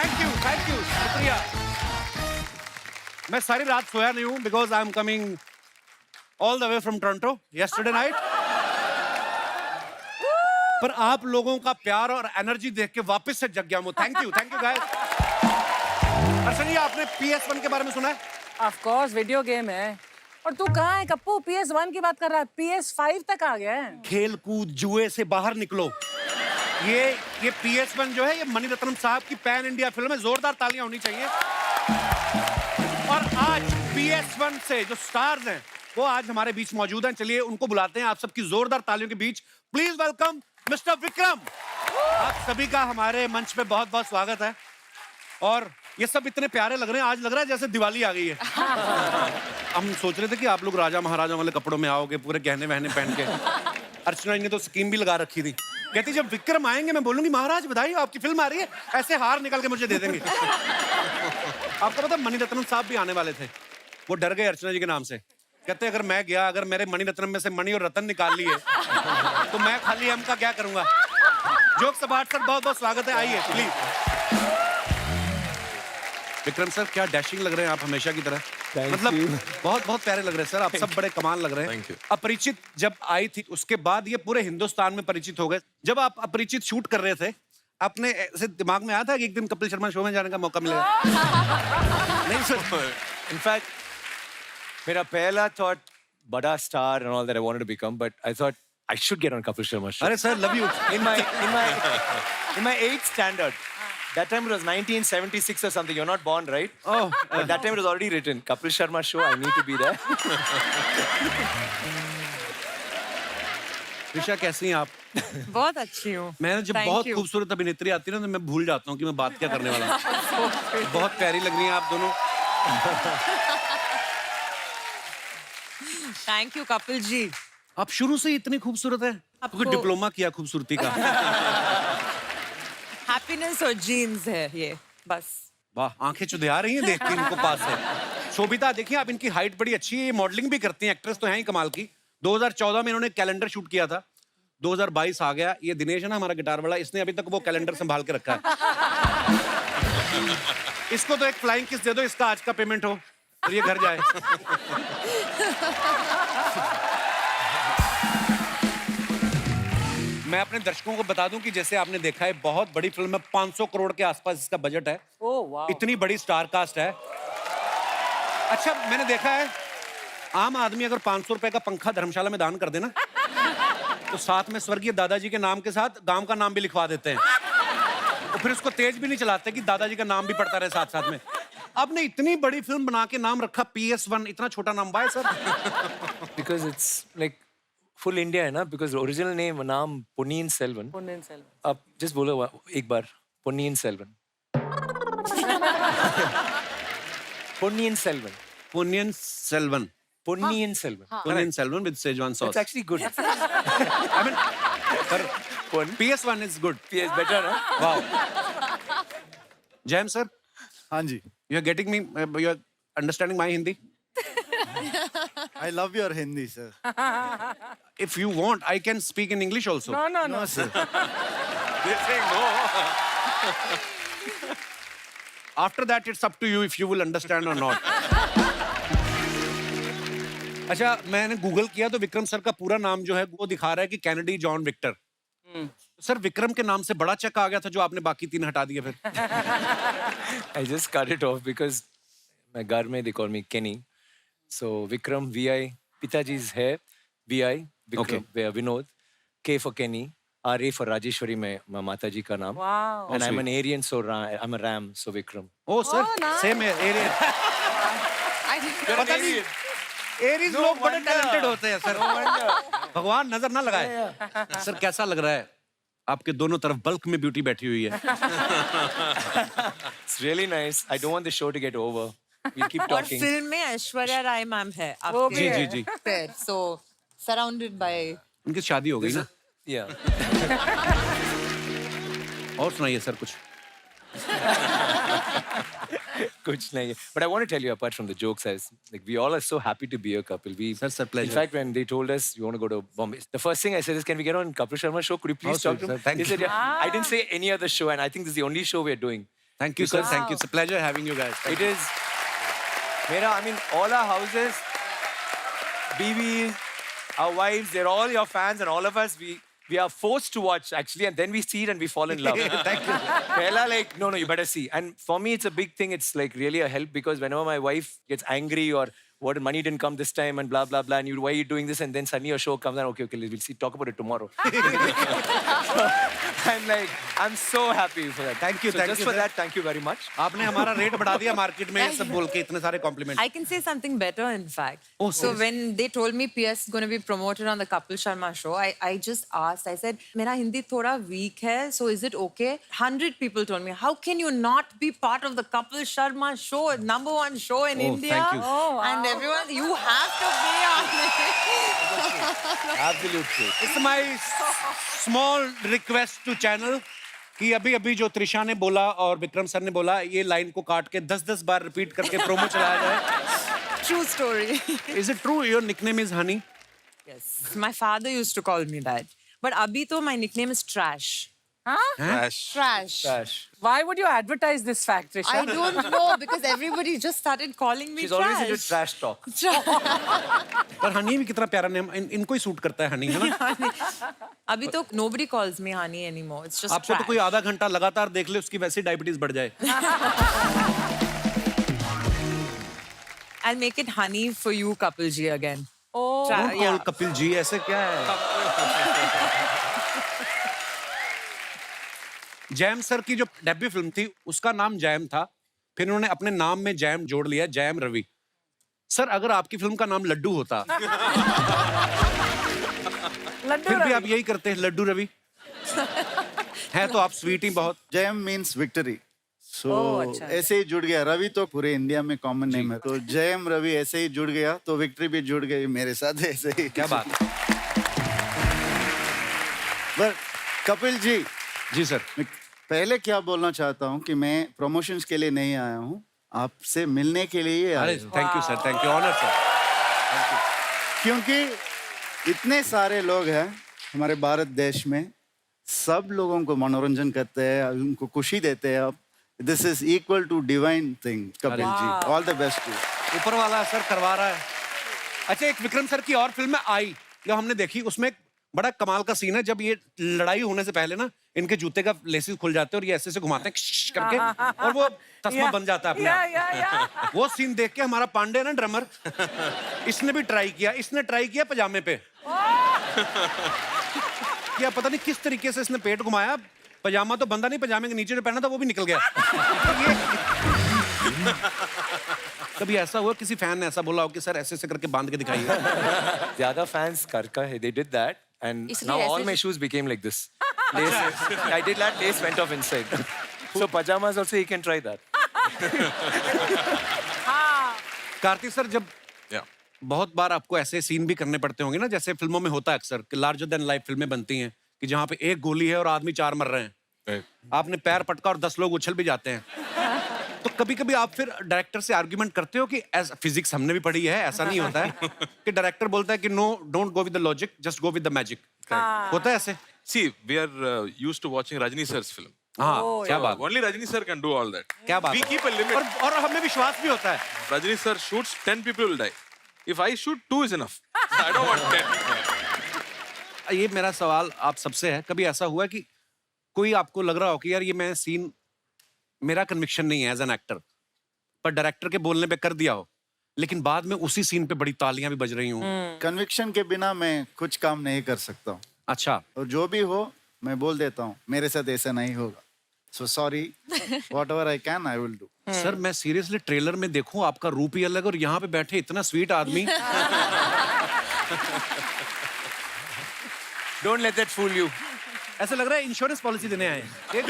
Thank you, शुक्रिया। मैं सारी रात सोया नहीं हूँ because I am coming all the way from Toronto yesterday night. पर आप लोगों का प्यार और एनर्जी देख के वापस से जग गया हूँ। Thank you guys. Archana ji, आपने PS1 के बारे में सुना है? ऑफ कोर्स, वीडियो गेम है। और तू कहाँ है कप्पू? PS1 की बात कर रहा है, PS5 तक आ गया है। खेल कूद जुए से बाहर निकलो। ये PS1 जो है, ये मणिरत्नम साहब की पैन इंडिया फिल्म है। जोरदार तालियां होनी चाहिए। और आज PS1 से जो स्टार्स हैं वो आज हमारे बीच मौजूद हैं। चलिए उनको बुलाते हैं आप सबकी जोरदार तालियों के बीच। Please welcome mister Vikram. आप सभी का हमारे मंच पे बहुत बहुत स्वागत है। और ये सब इतने प्यारे लग रहे हैं, आज लग रहा है जैसे दिवाली आ गई है। हम सोच रहे थे कि आप लोग राजा महाराजा वाले कपड़ों में आओगे, पूरे गहने वहने पहन के। अर्चना जी ने तो स्कीम भी लगा रखी थी, कहती जब विक्रम आएंगे मैं बोलूंगी महाराज बधाई आपकी फिल्म आ रही है, ऐसे हार निकल के मुझे दे देंगे। आपको पता मणिरत्नम साहब भी आने वाले थे, वो डर गए अर्चना जी के नाम से। कहते अगर मैं गया, अगर मेरे मणिरत्नम में से मणि और रतन निकाल लिए तो मैं खाली हम का क्या करूंगा। जोक सबाट सर, बहुत बहुत स्वागत है, आइए प्लीज। विक्रम सर, क्या डैशिंग लग रहे हैं आप हमेशा की तरह। मतलब बहुत बहुत प्यारे लग रहे हैं सर, आप सब बड़े कमाल लग रहे हैं। अपरिचित जब आई थी उसके बाद ये पूरे हिंदुस्तान में परिचित हो गए। जब आप अपरिचित शूट कर रहे थे, अपने ऐसे दिमाग में आया था कि एक दिन कपिल शर्मा शो में जाने का मौका मिलेगा? नहीं सर, इनफैक्ट मेरा पहला थॉट बड़ा star and all that I wanted to become, but I thought I should get on Kapil Sharma show. अरे sir, love you. In my 8th standard, that time it was 1976 or something. You're not born, right? Oh, But that time it was already written. Kapil Sharma show. I need to be there. Risha कैसी हैं आप? बहुत अच्छी हूँ। मैंने जब Thank बहुत you. खूबसूरत अभिनेत्री आती है ना तो मैं भूल जाता हूँ कि मैं बात क्या करने वाला हूँ। बहुत प्यारी लग रही हैं आप दोनों। Thank you Kapil ji. आप शुरू से ही इतनी खूबसूरत है, क्योंकि डिप्लोमा किया खूबसूरती का। हैप्पीनेस और जीन्स है ये, बस। वाह, आंखें चुदिया रही हैं देख के इनको पास से। शोभिता देखिए आप, इनकी हाइट बड़ी अच्छी है, ये मॉडलिंग भी करती हैं, एक्ट्रेस तो हैं ही कमाल की। 2014 में इन्होंने कैलेंडर शूट किया था, 2022 आ गया। ये दिनेश है ना हमारा गिटार वाला, इसने अभी तक वो कैलेंडर संभाल के रखा है। इसको तो एक फ्लाइंग किस दे दो, इसका आज का पेमेंट हो और ये घर जाए। मैं अपने दर्शकों को बता दूं कि जैसे आपने देखा है बहुत बड़ी फिल्म है, 500 करोड़ के आसपास इसका बजट है। ओह वाह, इतनी बड़ी स्टार कास्ट है। अच्छा, मैंने देखा है आम आदमी अगर 500 रुपए का पंखा धर्मशाला में दान कर देना तो साथ में स्वर्गीय दादाजी के नाम के साथ गांव का नाम भी लिखवा देते हैं, और फिर उसको तेज भी नहीं चलाते कि दादाजी का नाम भी पड़ता रहे साथ साथ में। आपने इतनी बड़ी फिल्म बना के नाम रखा PS1, इतना छोटा नाम by sir? Because it's like full India है ना, because original name नाम पुनीन सेल्वन. पुनीन सेल्वन। आप just बोलो एक बार, Ponniyin Selvan. Ponniyin Selvan. Ponniyin Selvan. Ponniyin Selvan. Ponniyin Selvan with Szechuan sauce. It's actually good. I mean, sir, PS1 is good. PS better ना? Wow. जैम सर, हाँ जी, you are getting me, you are understanding my Hindi? I love your Hindi, sir. If you want, I can speak in English also. No, no, no. No, sir. They're saying no. After that, it's up to you if you will understand or not. अच्छा, मैंने Google किया तो Vikram sir का पूरा नाम जो है वो दिखा रहा है कि Kennedy John Victor. Sir, Vikram के नाम से बड़ा चेक आ गया था जो आपने बाकी 3 हटा दिए फिर। I just cut it off because my घर में they call me Kenny. So Vikram VI, पिताजी's है VI, Vikram Vinod, K for Kenny, RA for Rajeshwari में माता जी का नाम. Wow. And I'm an Aryan, so I'm a Ram, so Vikram. Oh sir, nice. Same है Arian. पता नहीं Aries लोग बड़े टैलेंटेड होते हैं सर, भगवान नजर ना लगाए। सर, कैसा लग रहा है? आपके दोनों तरफ बल्क में ब्यूटी बैठी हुई है। It's really nice. I don't want the show to get over. We'll keep और talking. फिल्म में ऐश्वर्या राय मैम है वो भी जी है। जी जी, आपके, so surrounded by. उनकी शादी हो गई ना। Yeah. और सुनाइए सर कुछ। कुछ नहीं है. But I want to tell you, apart from the jokes, as like we all are so happy to be a couple. Sir, pleasure. In fact, when they told us you want to go to Bombay, the first thing I said is, "Can we get on Kapil Sharma show? Could you please Oh, talk to sir, him?" thank They said, you. "Yeah." I didn't say any other show, and I think this is the only show we're doing. Thank you, sir. Thank you. It's a pleasure having you guys. It is. I mean, all our houses, BBs, our wives, they're all your fans, and all of us, we are forced to watch actually, and then we see it and we fall in love. Thank you. Bella, like, no, you better see. And for me, it's a big thing. It's like really a help because whenever my wife gets angry or what money didn't come this time and blah blah blah, and why are you doing this? And then suddenly your show comes and okay, we'll see, talk about it tomorrow. I'm like, I'm so happy for that. Thank you, So thank just you, for sir. that, thank you very much. आपने हमारा rate बढ़ा दिया market में ये सब बोल के इतने सारे complement. I can say something better, in fact. Oh, so serious? when they told me PS is going to be promoted on the Kapil Sharma show, I just asked. I said, "मेरा हिंदी थोड़ा weak है, so is it okay?" 100 people told me, "How can you not be part of the Kapil Sharma show, #1 show in Oh, India?" thank you. Oh, wow. And everyone, you have to be on it. Absolutely. It's my small request to channel कि अभी जो त्रिशा ने बोला और Vikram sir ने बोला ये line को काट के 10-10 बार रिपीट करके प्रोमो चलाया जाए. True story. Is it true your nickname is Honey? Yes, my father used to call me that. But abhi to my nickname is Trash. Huh? Trash. Why would you advertise this fact, Trisha? I don't know because everybody just started calling me She's Trash. always into trash talk. पर हनी भी कितना प्यारा name इनको ही suit करता है हनी है ना. अभी तो nobody calls me honey anymore. It's just आपको Trash. तो कोई आधा घंटा लगातार देख ले उसकी वैसे डायबिटीज बढ़ जाए. I'll make it honey for you, Kapil ji, again. Oh, Don't call Kapil ji ऐसे क्या है. जैम सर की जो डेब्यू फिल्म थी उसका नाम जैम था, फिर उन्होंने अपने नाम में जैम जोड़ लिया, जैम रवि. सर अगर आपकी फिल्म का नाम लड्डू होता लड्डू फिर भी रवि. आप यही करते हैं लड्डू रवि. है तो आप स्वीट ही बहुत. Jayam means victory. So Oh, अच्छा. ऐसे ही जुड़ गया. रवि तो पूरे इंडिया में कॉमन नेम है, तो जैम रवि ऐसे ही जुड़ गया, तो विक्ट्री भी जुड़ गई मेरे साथ ऐसे ही. क्या बात है. पर कपिल जी, जी सर. मैं पहले क्या बोलना चाहता हूँ कि मैं प्रमोशंस के लिए नहीं आया हूँ, आपसे मिलने के लिए ही अरे आया हूँ. Thank you sir, thank you, honour sir. क्योंकि इतने सारे लोग हैं हमारे भारत देश में, सब लोगों को मनोरंजन करते हैं, उनको खुशी देते हैं. आप this is equal to divine thing. Kapil ji, all the best to. ऊपर वाला सर करवा रहा है. अच्छा, एक विक्रम सर की और फिल्म है आई, जो हमने देखी, उसमें एक बड़ा कमाल का सीन है जब ये लड़ाई होने से पहले ना इनके जूते का लेसिस खुल जाते हैं और ये ऐसे से घुमाते हैं करके और वो तस्मा बन जाता है अपने आप. वो सीन देख के हमारा पांडे है ना ड्रमर, इसने भी ट्राई किया. इसने ट्राई किया पजामे पे. क्या पता नहीं किस तरीके से इसने पेट घुमाया, पजामा तो बंदा नहीं, पजामे के नीचे जो पहना था वो भी निकल गया. कभी ऐसा हुआ किसी फैन ने ऐसा बोला हो कि सर ऐसे ऐसे करके बांध के दिखाइए? ज्यादा fans करका है. They did that, and इसलिए now all ऐसे- my shoes became like this. I did that. Lace went off inside. So pajamas also he can try that. Kartik sir, जब बहुत बार आपको ऐसे सीन भी करने पड़ते होंगे ना, जैसे फिल्मों में होता है अक्सर कि लार्जर देन लाइफ फिल्में बनती हैं कि जहाँ पे एक गोली है और आदमी 4 मर रहे हैं. आपने पैर पटका और 10 लोग उछल भी जाते हैं. तो कभी कभी आप फिर डायरेक्टर से आर्ग्यूमेंट करते हो कि फिजिक्स हमने भी पढ़ी है, ऐसा नहीं होता है कि डायरेक्टर बोलता है कि no, don't go with the logic, just go with the magic. होता है ऐसे? See, we are used to watching Rajini sir's film. हाँ, क्या So बात. only Rajini sir can do all that. क्या बात We है. keep a limit. और हमें विश्वास भी होता है. Rajini sir shoots, 10 people will die. If I shoot, 2 is enough. I don't want 10. ये मेरा सवाल आप सबसे है, कभी ऐसा हुआ कि कोई आपको लग रहा हो कि यार ये मैं सीन, मेरा कन्विक्शन नहीं है एज एन एक्टर, पर डायरेक्टर के बोलने पे कर दिया हो, लेकिन बाद में उसी सीन पे बड़ी तालियां भी बज रही हूँ? कन्विक्शन के बिना मैं कुछ काम नहीं कर सकता हूँ, अच्छा. और जो भी हो मैं बोल देता हूँ मेरे साथ ऐसा नहीं होगा. So sorry, whatever I can I will do. Sir मैं सीरियसली ट्रेलर में देखूं आपका रूप ही अलग और यहाँ पे बैठे इतना स्वीट आदमी. Don't let that fool you. ऐसा लग रहा है इंश्योरेंस पॉलिसी देने आए हैं.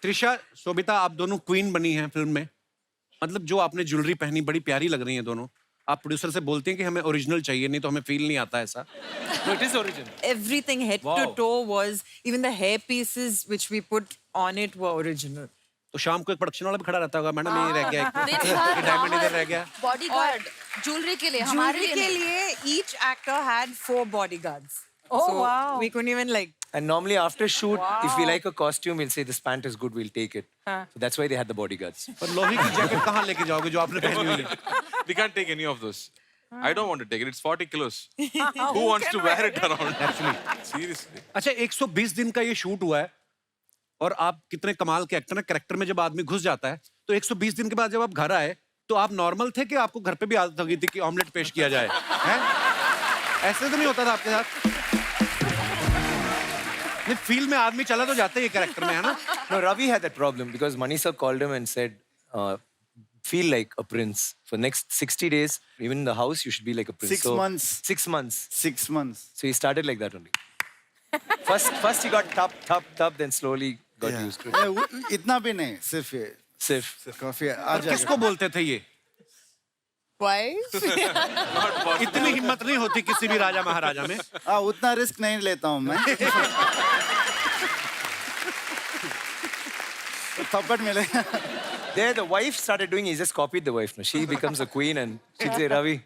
त्रिशा, शोभिता, आप दोनों क्वीन बनी हैं फिल्म में. मतलब जो आपने ज्वेलरी पहनी बड़ी प्यारी लग रही है दोनों. आप प्रोड्यूसर से बोलते हैं कि हमें ओरिजिनल चाहिए, नहीं तो हमें फील नहीं आता ऐसा. No, it is original. Everything head to Wow. toe was, even the hair pieces which we put on it were original. तो शाम को एक प्रोडक्शन वाला भी खड़ा रहता होगा, मैडम ये रह गया, दिन एक भर डायमंड इधर रह गया. बॉडीगार्ड ज्वेलरी के लिए, हमारे Jewelry लिए के नहीं. लिए each actor had 4 bodyguards. Oh, so wow. we couldn't even like. And normally after shoot, if we like a costume, we'll say this pant is good, we'll take it. Huh. So that's why they had the bodyguards. पर लोही की jacket कहाँ लेके जाओगे जो आपने पहनी हुई है? We can't take any of those. I don't want to take it. It's 40 kilos. Who wants to wear it around? Actually, seriously. अच्छा 120 दिन का ये शूट हुआ है और आप कितने कमाल के एक्टर हैं. कैरेक्टर में जब आदमी घुस जाता है तो 120 दिन के बाद जब आप घर आए तो आप नॉर्मल थे कि आपको घर पे भी आदत हो गई थी कि ऑमलेट पेश किया जाए हैं? ऐसे तो नहीं होता था आपके साथ? नहीं, फील्ड में आदमी चला तो जाते ही कैरेक्टर में, है ना? No, Ravi had that problem because Manisha called him and said, feel like a prince. For next 60 days, even in the house, you should be like a prince. 6 months. 6 months. 6 months. So he started like that only. First he got thup, then slowly got Yeah. used to it. इतना भी नहीं, सिर्फ ये, Sif. काफी आ जाएगा. किसको बोलते थे ये? Wife? इतनी हिम्मत नहीं होती किसी भी राजा महाराजा में. हाँ, उतना रिस्क नहीं लेता हूँ मैं. थप्पड़ मिलेगा. There the wife started doing, he just copied the wife. No? She becomes a queen and she'd say, Ravi.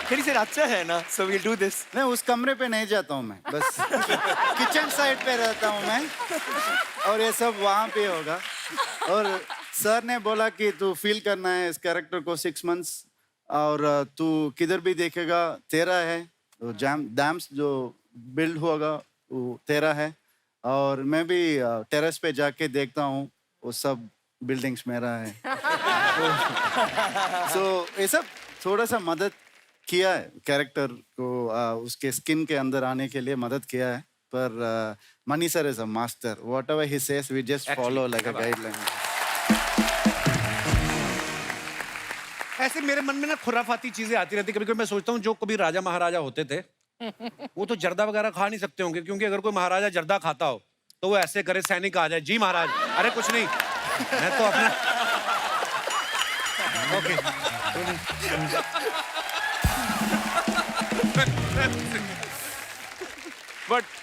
Then he said, अच्छा है ना, so we'll do this. नहीं, उस कमरे पे नहीं जाता हूँ मैं, बस किचन साइड पे रहता हूँ मैं और ये सब वहाँ पे होगा. और सर ने बोला कि तू फील करना है इस कैरेक्टर को 6 months और तू किधर भी देखेगा तेरा है. तो डैम्स जो बिल्ड होगा वो तेरा है और मैं भी टेरेस पे जाके देखता हूँ वो सब बिल्डिंग्स मेरा है. सो ये सब थोड़ा सा मदद किया है कैरेक्टर को उसके स्किन के अंदर आने के लिए मदद किया है. पर Mani sir is a master. Whatever he says we just follow like a guideline. ऐसे मेरे मन में ना खुराफाती चीजें आती रहती. कभी कभी मैं सोचता हूँ जो कभी राजा महाराजा होते थे वो तो जर्दा वगैरह खा नहीं सकते होंगे, क्योंकि अगर कोई महाराजा जर्दा खाता हो तो वो ऐसे करे सैनिक आ जाए, जी महाराज, अरे कुछ नहीं, मैं तो अपना okay.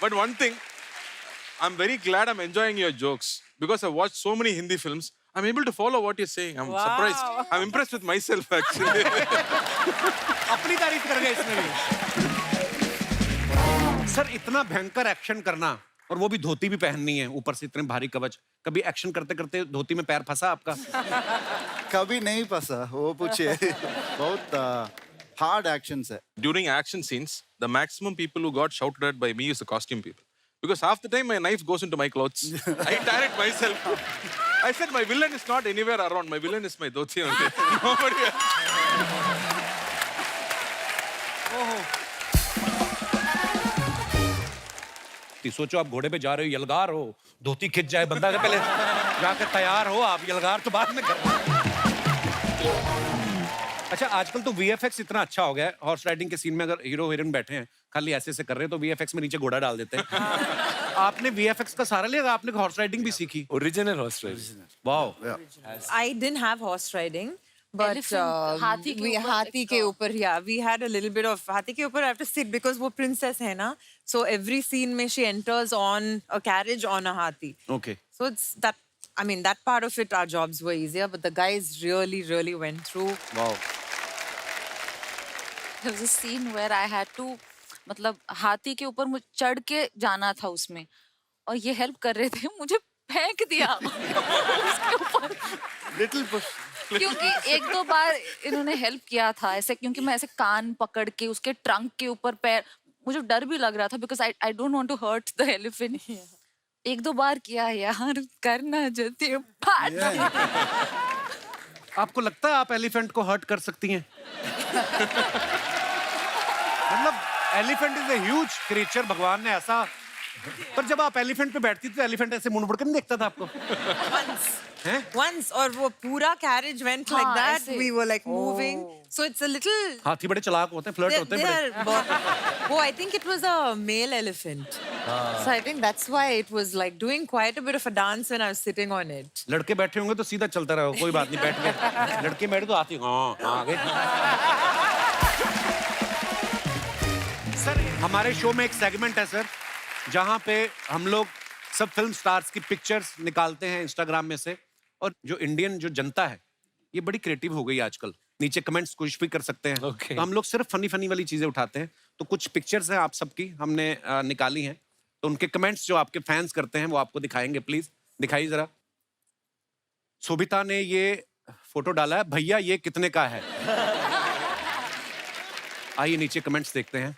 But one thing, I'm very glad I'm enjoying your jokes because I've watched so many Hindi films. I'm able to follow what you're saying. I'm surprised. I'm impressed with myself actually. अपनी तारीफ कर गए इसमें भी. Sir इतना भयंकर action करना और वो भी धोती भी पहननी है, ऊपर से इतने भारी कवच. कभी एक्शन करते करते धोती में पैर फंसा आपका? कभी नहीं फंसा, वो पूछिए. बहुत हार्ड एक्शन है. During action scenes, the maximum people who got shouted at by me is the costume people. Because half the time my knife goes into my clothes. I tear it myself. I said my villain is not anywhere around. My villain is my dhoti only. Nobody. सोचो आप घोड़े पे जा रहे हो, यलगार हो, धोती खिंच जाए बंदा के पहले जाकर तैयार हो आप, यलगार तो बाद में कर. अच्छा आजकल तो VFX इतना अच्छा हो गया है. हॉर्स राइडिंग के सीन में अगर हीरो हीरोइन बैठे हैं खाली ऐसे ऐसे कर रहे हैं तो VFX में नीचे घोड़ा डाल देते हैं. आपने VFX का सहारा लिया, आपने हॉर्स राइडिंग भी सीखी? Original horse riding. Wow. I didn't have horse riding. But Elephant, हाथी के we ऊपर हाथी के ऊपर, yeah, we had a little bit of हाथी के ऊपर. I have to sit because वो princess है ना, so every scene में she enters on a carriage on a हाथी. Okay. So it's that. I mean, that part of it, our jobs were easier, but the guys really went through. Wow. There was a scene where I had to, मतलब हाथी के ऊपर मुझे चढ़ के जाना था उसमें और ये हेल्प कर रहे थे, मुझे फेंक दिया उसके ऊपर. Little push. क्योंकि 1-2 बार इन्होंने हेल्प किया था ऐसे, क्योंकि मैं ऐसे कान पकड़ के उसके ट्रंक के ऊपर पैर, मुझे डर भी लग रहा था because I don't want to hurt the elephant. 1-2 बार किया यार, करना जल्दी फाट. आपको लगता है आप एलिफेंट को हर्ट कर सकती हैं? मतलब elephant is a huge creature, भगवान ने ऐसा. पर जब आप एलिफेंट पे बैठती थी तो एलिफेंट ऐसे मुड़ मुड़ के नहीं देखता था आपको? Once और वो पूरा carriage went like हाँ, that. ऐसे. We were like moving. So it's a little. हाथी बड़े चालाक होते हैं, फ्लर्ट होते हैं बड़े. Oh, I think it was a male elephant. So I think that's why it was like doing quite a bit of a dance when I was sitting on it. लड़के बैठे होंगे तो सीधा चलता रहो, कोई बात नहीं, बैठ गए. लड़के बैठे तो हाथी आगे. सर हमारे शो में एक सेगमेंट है सर जहाँ पे हम लोग सब फिल्म स्टार्स की पिक्चर्स निकालते हैं इंस्टाग्राम में से. और जो इंडियन जो जनता है ये बड़ी क्रिएटिव हो गई आजकल. नीचे कमेंट्स कुछ भी कर सकते हैं। Okay. तो हम लोग सिर्फ फनी फनी वाली चीजें उठाते हैं। तो कुछ पिक्चर्स हैं आप सबकी, हमने निकाली हैं। तो उनके कमेंट्स जो आपके फैंस करते हैं वो आपको दिखाएंगे। प्लीज दिखाइए जरा। शोभिता ने ये फोटो डाला है, भैया ये कितने का है? आइए नीचे कमेंट्स देखते हैं।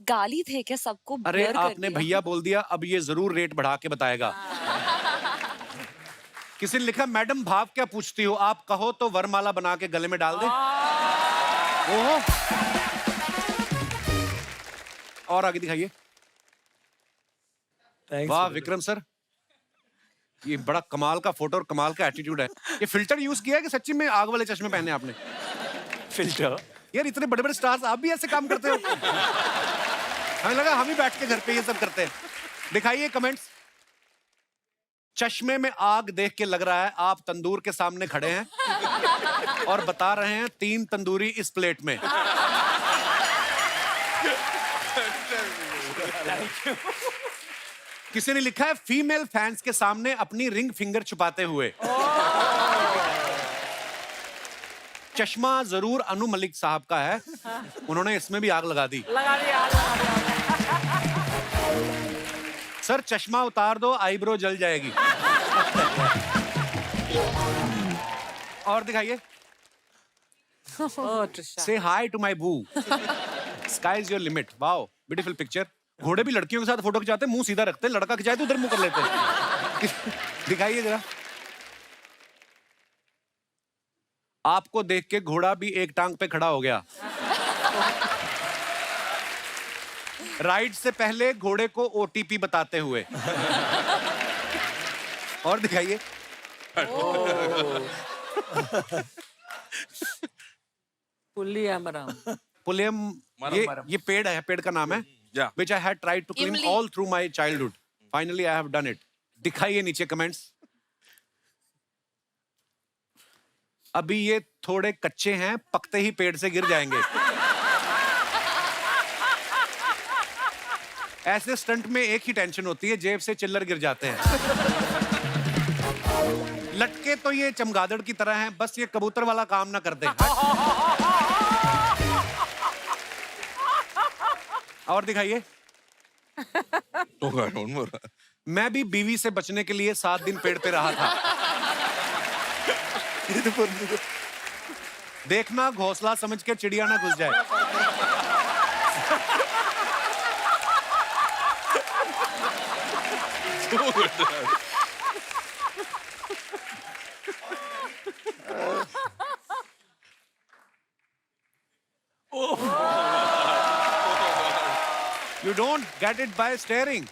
गाली थे क्या सबको? अरे blur कर आपने दिया। भैया बोल दिया, अब ये जरूर रेट बढ़ा के बताएगा। किसी ने लिखा, मैडम भाव क्या पूछती हो, आप कहो तो वरमाला बना के गले में डाल दे। ओहो, और आगे दिखाइए। Thanks, वाह brother. विक्रम सर, ये बड़ा कमाल का फोटो और कमाल का एटीट्यूड है। ये फिल्टर यूज किया है कि सच्ची में आग वाले चश्मे पहने आपने? Filter. यार इतने बड़े बड़े स्टार्स आप भी ऐसे काम करते हो? हमें लगा हम ही बैठ के घर पे ये सब करते हैं। दिखाइए कमेंट्स। चश्मे में आग देख के लग रहा है आप तंदूर के सामने खड़े हैं और बता रहे हैं 3 तंदूरी इस प्लेट में। किसी ने लिखा है, फीमेल फैंस के सामने अपनी रिंग फिंगर छुपाते हुए। चश्मा जरूर अनु मलिक साहब का है, उन्होंने इसमें भी आग लगा दी। सर चश्मा उतार दो, आईब्रो जल जाएगी। और दिखाइए। Oh, Trisha. से हाई टू माई बू, sky is your limit. Wow beautiful picture. घोड़े भी लड़कियों के साथ फोटो खिंचाते हैं, मुंह सीधा रखते हैं, लड़का खिंचाए तो उधर मुंह कर लेते हैं। दिखाइए जरा। आपको देख के घोड़ा भी एक टांग पे खड़ा हो गया। राइड से पहले घोड़े को ओटीपी बताते हुए। और दिखाइए। Pulliyamaram. पुलियम, ये पेड़ है, पेड़ का नाम है। Yeah. Which I had tried to climb इमली। all through my childhood. Finally I have done it. दिखाइए नीचे कमेंट्स। अभी ये थोड़े कच्चे हैं, पकते ही पेड़ से गिर जाएंगे। ऐसे स्टंट में एक ही टेंशन होती है, जेब से चिल्लर गिर जाते हैं। लटके तो ये चमगादड़ की तरह हैं, बस ये कबूतर वाला काम ना कर दे। और दिखाइए। Oh God, one more. मैं भी बीवी से बचने के लिए 7 दिन पेड़ पे रहा था। देखना घोंसला समझ के चिड़िया ना घुस जाए। You don't get it by staring.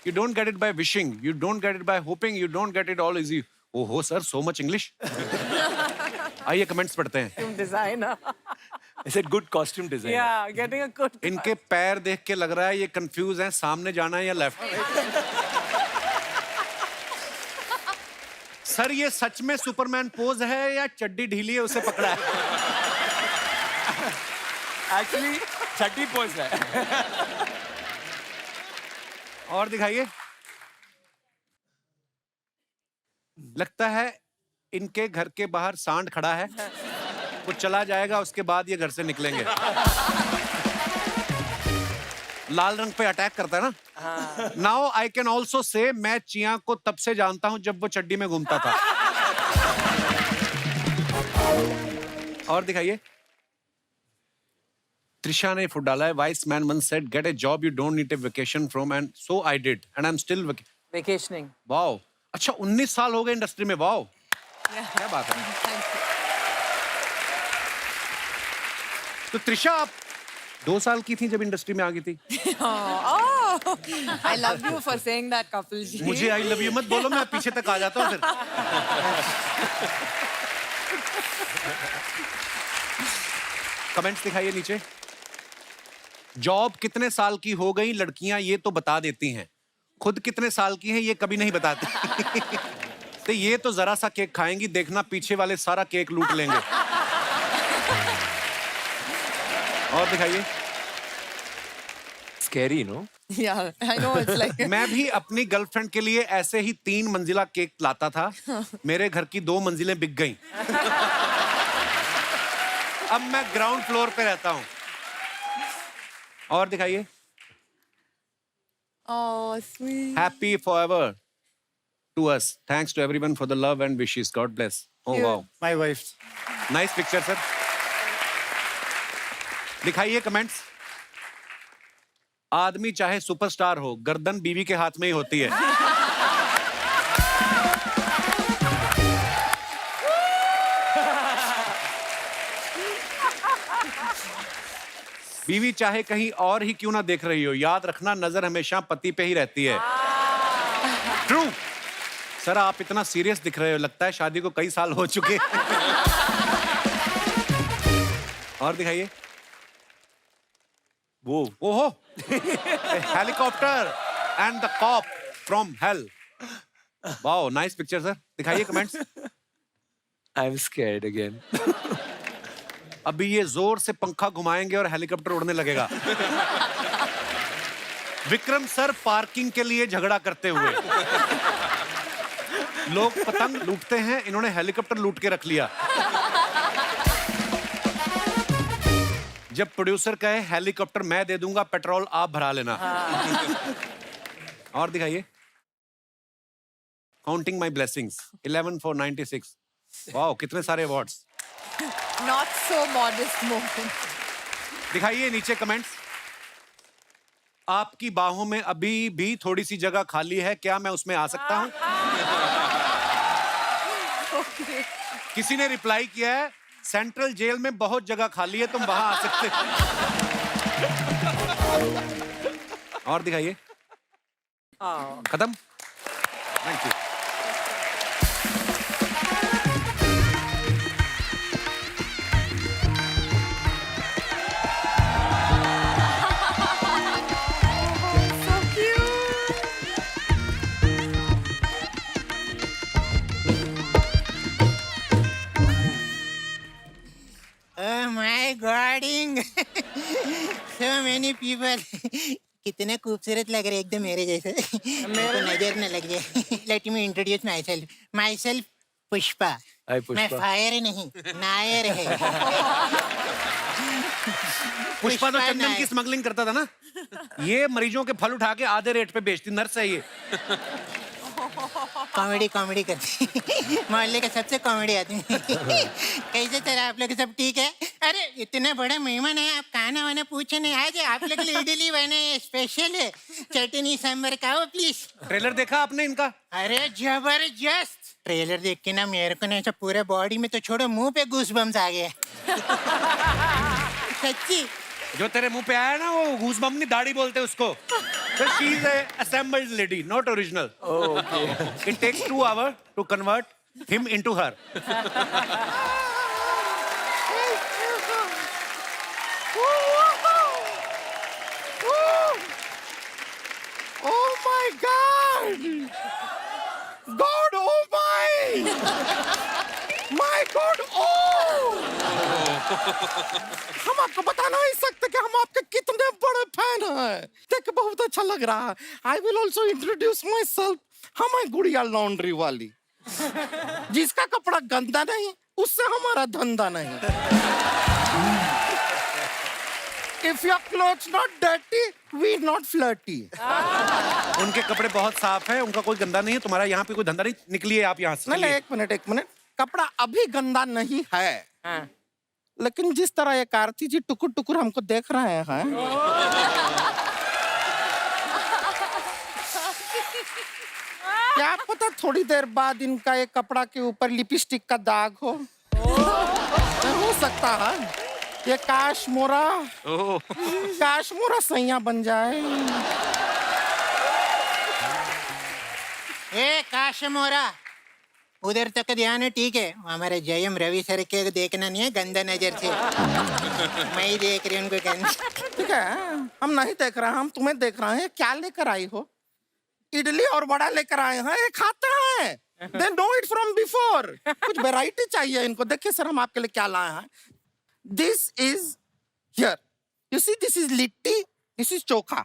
You don't get it by wishing. You don't get it by hoping. You don't get it all easy. Oh, sir, so much English. आइए कमेंट्स पढ़ते हैं। Costume designer. I said good costume design. Yeah, getting a good. इनके पैर देख के लग रहा है ये कंफ्यूज हैं, सामने जाना है या लेफ्ट। सर ये सच में सुपरमैन पोज है या चड्डी ढीली है उसे पकड़ा है? Actually, 30 pose है। और दिखाइए। लगता है इनके घर के बाहर सांड खड़ा है, वो चला जाएगा उसके बाद ये घर से निकलेंगे। लाल रंग पे अटैक करता है ना। Now I can also say मैं चिया को तब से जानता हूं जब वो चड्डी में घूमता था। और दिखाइए। त्रिशा ने फुट डाला है, vice man once said get a job you don't need a vacation from and so I did and I'm still Vacationing. Wow. अच्छा 19 साल हो गए इंडस्ट्री में। वाओ क्या बात है। तो त्रिशा आप 2 साल की थी जब इंडस्ट्री में आ गई थी। Oh, I love you for saying that, Kapil ji. मुझे आई लव यू मत बोलो, मैं पीछे तक आ जाता हूँ फिर। कमेंट्स दिखाइए नीचे। जॉब कितने साल की हो गई लड़कियां ये तो बता देती हैं, खुद कितने साल की हैं ये कभी नहीं बताती। तो ये तो जरा सा केक खाएंगी, देखना पीछे वाले सारा केक लूट लेंगे। और दिखाइए। Scary, no? Yeah, I know it's like. मैं भी अपनी गर्लफ्रेंड के लिए ऐसे ही 3 मंजिला केक लाता था, मेरे घर की 2 मंजिलें बिक गईं। अब मैं ग्राउंड फ्लोर पे रहता हूँ। और दिखाइए। Oh, sweet. Happy forever to us. Thanks to everyone for the love and wishes. God bless. Oh Cute. wow. My wife. Nice picture, sir. दिखाइए कमेंट्स। आदमी चाहे सुपरस्टार हो, गर्दन बीवी के हाथ में ही होती है। बीवी चाहे कहीं और ही क्यों ना देख रही हो, याद रखना नजर हमेशा पति पे ही रहती है। ट्रू। सर आप इतना सीरियस दिख रहे हो, लगता है शादी को कई साल हो चुके हैं। और दिखाइए। वो ओहो helicopter and the cop from hell. Wow nice picture sir. दिखाइए कमेंट्स। I'm scared again. अभी ये जोर से पंखा घुमाएंगे और हेलीकॉप्टर उड़ने लगेगा। विक्रम सर पार्किंग के लिए झगड़ा करते हुए। लोग पतंग लूटते हैं, इन्होंने हेलीकॉप्टर लूट के रख लिया। जब प्रोड्यूसर कहे हेलीकॉप्टर मैं दे दूंगा, पेट्रोल आप भरा लेना। और दिखाइए। Counting my blessings 11 for 96। Wow कितने सारे awards. Not so modest moment. दिखाइए नीचे कमेंट्स। आपकी बाहों में अभी भी थोड़ी सी जगह खाली है, क्या मैं उसमें आ सकता हूं? किसी ने रिप्लाई किया है, सेंट्रल जेल में बहुत जगह खाली है, तुम वहां आ सकते हो। और दिखाइए। खत्म। Thank you. So cute. Oh my गॉडिंग so many people कितने खूबसूरत लग रहे एकदम मेरे जैसे मेरे नजर न लग जाए। Let me introduce my self Pushpa. Hi, Pushpa. मैं फायर नहीं नायर है। पुष्पा तो चंदन की नायर। स्मगलिंग करता था ना। ये मरीजों के फल उठा के आधे रेट पे बेचती, नर्स है ये। कॉमेडी करती मोहल्ले का सबसे कॉमेडी आदमी। कैसे सर आप लोग सब ठीक है? अरे इतना बड़ा मेहमान है, आप खाना वाना पूछे नहीं। आज आप लोग के लिए इडली बने स्पेशल है, चटनी सांभर खाओ प्लीज। ट्रेलर देखा आपने इनका? अरे जबरदस्त ट्रेलर देख के ना मेरे को ना सब पूरे बॉडी में तो छोड़ो मुंह पे गूज़बम्स आ गए। सच्ची। जो तेरे मुंह पे आया ना, वो गूज़बम्प नहीं, दाढ़ी बोलते उसको। So she is a assembled lady, not original. Oh, okay. It takes 2 hours to convert him into her. Oh my God! God, oh my! My God, oh! हम आपको बता नहीं सकते कि हम आपके कितने बड़े फैन हैं। देख के बहुत अच्छा लग रहा है। I will also introduce my self. हम हैं गुड़िया लॉन्ड्री वाली, जिसका कपड़ा गंदा नहीं उससे हमारा धंधा नहीं। If your clothes not dirty, we not flirty. उनके कपड़े बहुत साफ हैं, उनका कोई गंदा नहीं है। तुम्हारा यहाँ पे कोई धंधा नहीं, निकलिए आप यहाँ से। नहीं, एक मिनट। कपड़ा अभी गंदा नहीं है, लेकिन जिस तरह ये कार्ती जी टुकुर टुकुर हमको देख रहे हैं, क्या पता थोड़ी देर बाद इनका ये कपड़ा के ऊपर लिपस्टिक का दाग हो सकता है ये काश्मोरा सैया बन जाए। ए काशमोरा, उधर तक ध्यान है ठीक है? हमारे जयम रवि सर के देखना नहीं है गंदा नजर से। मैं ही देख रही हूँ उनको गंदा। ठीक है, हम नहीं देख रहे हैं, हम तुम्हें देख रहे हैं। क्या लेकर आई हो? इडली और वड़ा लेकर आए हैं, ये खाते हैं। They know it from before. कुछ वैरायटी चाहिए इनको। देखिए सर, हम आपके लिए क्या लाए हैं। This is here. You see, this is litti, this is chokha,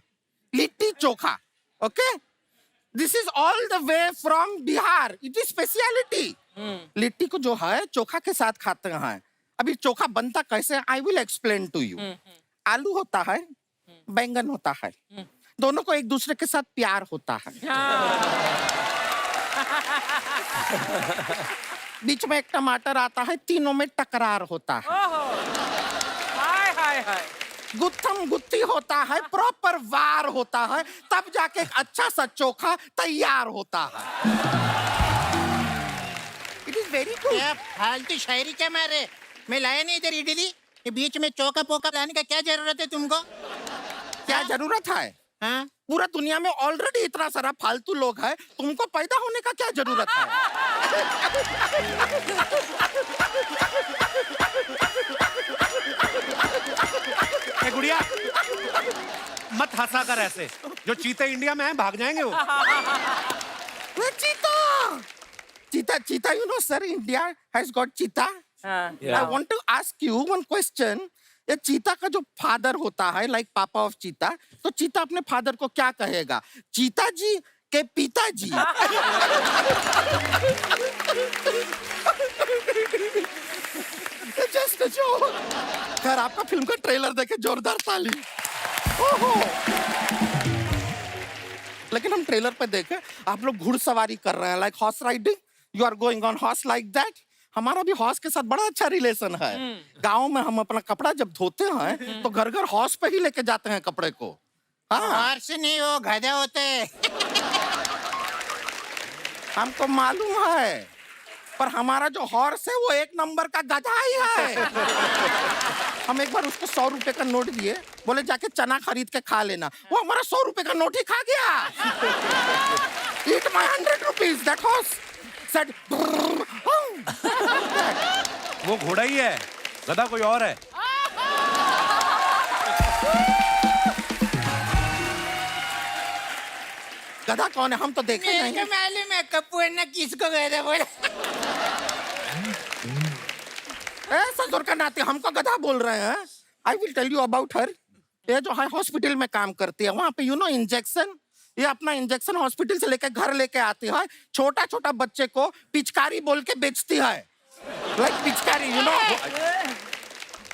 litti chokha. Okay? This is all the way from Bihar. It is speciality. Litti को जो है चोखा के साथ खाते हैं, अभी चोखा बनता कैसे, I will explain to you. आलू होता है, बैंगन होता है, दोनों को एक दूसरे के साथ प्यार होता है. बीच में एक टमाटर आता है, तीनों में टकरार होता है. हाय हाय हाय. गुत्थम गुत्ती होता है, प्रॉपर वार होता है, तब जाके एक अच्छा सा चोखा तैयार होता है. It is very good. क्या फालतू शायरी क्या मारे? मैं लाया नहीं इधर इडली, ये बीच में चौका पोका लाने का क्या जरूरत है तुमको? क्या जरूरत है? हाँ? पूरा दुनिया में ऑलरेडी इतना सारा फालतू लोग है, तुमको पैदा होने का क्या जरूरत है? ए गुड़िया, मत हंसा कर ऐसे. जो चीते इंडिया में हैं भाग जाएंगे वो. वो चीता, चीता, चीता. You know, sir, India has got cheetah. Yeah. I want to ask you one question. ये चीता का जो फादर होता है, लाइक पापा ऑफ चीता, तो चीता अपने फादर को क्या कहेगा? चीता जी के पिताजी. Just a joke. खैर, आपका फिल्म का ट्रेलर देखे जोरदार ताली. ओहो. लेकिन हम ट्रेलर पे देखे आप लोग घुड़सवारी कर रहे हैं, like horse riding. You are going on horse like that. हमारा भी हॉर्स के साथ बड़ा अच्छा रिलेशन है. गांव में हम अपना कपड़ा जब धोते हैं तो घर घर हॉर्स पे ही लेके जाते हैं कपड़े को. हाँ, हॉर्स नहीं, वो गधा होते हैं. हमको मालूम है, पर हमारा जो हॉर्स है वो एक नंबर का गधा ही है. हम एक बार उसको 100 रुपए का नोट दिए, बोले जाके चना खरीद के खा लेना. वो हमारा 100 रुपए का नोट ही खा गया. Eat my 100 rupees. That horse said. वो घोड़ा ही है, गधा कोई और है. गधा कौन है? हम तो देखे मेरे नहीं. को मालूम है कप्पू अन्ना किसको गधा बोला. ससुर का नाते हमको गधा बोल रहे हैं. I will tell you about her. ये जो है हॉस्पिटल में काम करती है, वहाँ पे यू नो इंजेक्शन, ये अपना इंजेक्शन हॉस्पिटल से लेकर घर लेके आती है. छोटा छोटा बच्चे को पिचकारी बोल के बेचती है, लाइक पिचकारी, यू नो.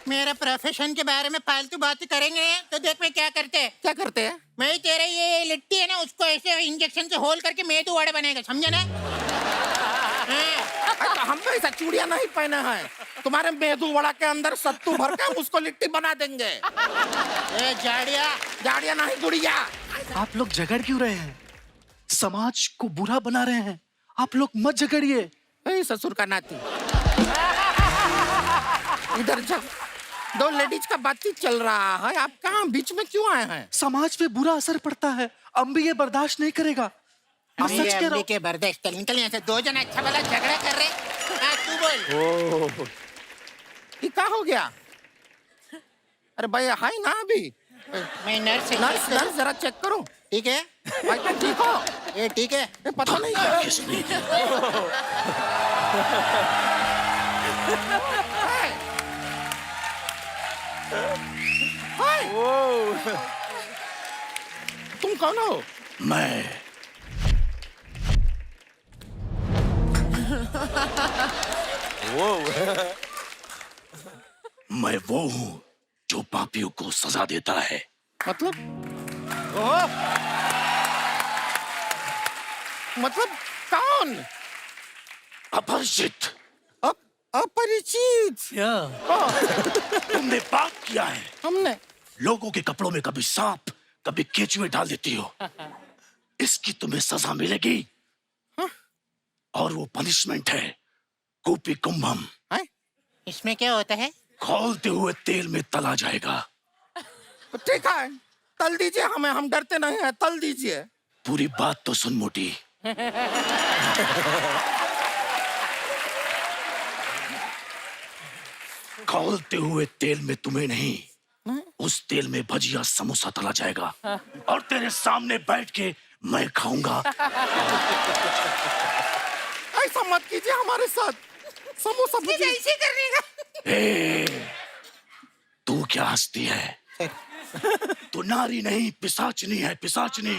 मेरे प्रोफेशन के बारे में फालतू बातें करेंगे तो देख मैं क्या करते हैं. क्या करते हैं? मैं तेरा ये लिट्टी है ना, उसको ऐसे इंजेक्शन से होल करके मेदू वड़े बनेगा, समझे ना? हाँ. तो हम तो ऐसा चूड़ियां नहीं पहने हैं. तुम्हारे मेदू वड़ा के अंदर सत्तू भर के हम उसको लिट्टी बना देंगे. ए जाड़िया, जाड़िया नहीं गुड़िया. आप लोग झगड़ क्यों रहे हैं? समाज को बुरा बना रहे हैं. आप लोग मत झगड़िए. ए ससुर का नाती, इधर जब 2 लेडीज का बातचीत चल रहा है, आप कहाँ बीच में क्यों आए हैं? समाज पे बुरा असर पड़ता है. अम्बी ये बर्दाश्त नहीं करेगा. मैं सच कह रहा हूँ. के बर्दाश्त निकल यहाँ से. 2 जन अच्छा वाला झगड़ा कर रहे. हाँ, तू बोल. ये क्या हो गया? अरे भाई हाय ना अभी. मैं नर्स है. नर्स, नर्स जरा चेक करो. ठीक है. भाई तुम ठीक हो? ये ठीक है. ये पता नहीं हाय. तुम कौन हो? मैं वो हूँ जो पापियों को सजा देता है. मतलब कौन? अपरिचित. अपरिचित. तुमने पाप किया है. हमने लोगों के कपड़ों में कभी सांप, कभी केचुए डाल देती हो. इसकी तुम्हें सजा मिलेगी. और वो पनिशमेंट है कूपी कुंभम. इसमें क्या होता है? खौलते हुए तेल में तला जाएगा. ठीक है, तल दीजिए हमें, हम डरते नहीं हैं. तल दीजिए. पूरी बात तो सुन मोटी. खौलते हुए तेल में तुम्हें नहीं, उस तेल में भजिया समोसा तला जाएगा और तेरे सामने बैठ के मैं खाऊंगा. ऐसा मत कीजिए हमारे साथ. समोसा भजिया ऐसे करने का. तू क्या हंसती है? तू नारी नहीं, पिशाचनी है, पिशाचनी.